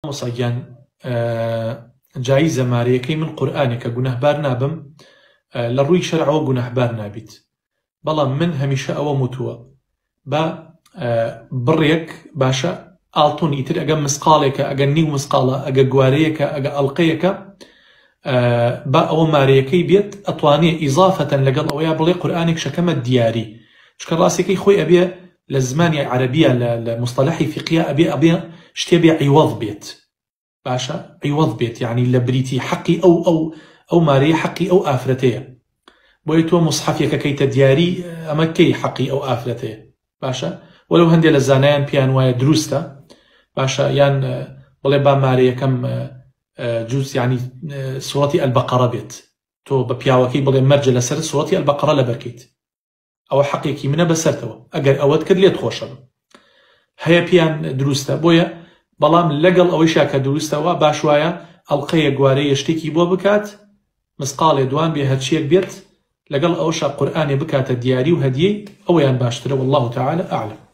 مصيان جایزە مارەیەکەی من قورئانێکە گونەهبار نابم لە ڕووی شەرعەوە گونەهبار نابیت، بەڵام من هەمیشە ئەوە وتووە بە بڕێک باشە ئاڵتون ئیتر ئەگە مسقالێکە ئەگە نیو مسقالە ئەگە گوارەیەکە ئەگە ئەڵقەیەکە با ئەوە مارەیەکەی بێت ئەتوانێ ئیزافەتەن لەگەڵ ئەوەیە بڵێ قورئانێک شەکەمە دیاری، چکە ڕاستیەکەی خۆی ئەبێ لە زمانی عەرەبیە لە مستەلەحی فقهیە ئەبێ شتێ بێ عیوەض بێت، باشە عیوەض بێت، یعنی لە بریتی حەقی ئەو مارەیە حەقی ئەو ئافرەتەیە، بۆیە تۆ مصحەفێکەکەیتە دیاری ئەمە کەی حەقی ئەو ئافرەتەیە، باشە وەلەو هەندێک لە زانایان پیان وایە دروستە، باشە یان بڵێ با مارەیەکەم جوز یعنی سوڕەتی ئەلبەقەرە بێت، تۆ بە پیاوەکەی بڵێ مەرجە لەسەر سوڕەتی ئەلبەقەرە لەبەرکەیت، ئەوە حەقێکی منە بەسەرتەوە ئەگەر ئەوەت کرد لێت خۆشە هەیە پیان دروستە، بۆیە بەڵام لەگەڵ ئەوەیشا کە دروستەوە باش وایە ئەڵقەیە گوارەیە شتێکی بۆ بکات مسقالێ دوان بێ هەرچیەک بێت لەگەڵ ئەوەشا قورئانێ بکاتە دیاری و هەدیەی ئەوەیان باشترە، والله تعالى ئەعلم.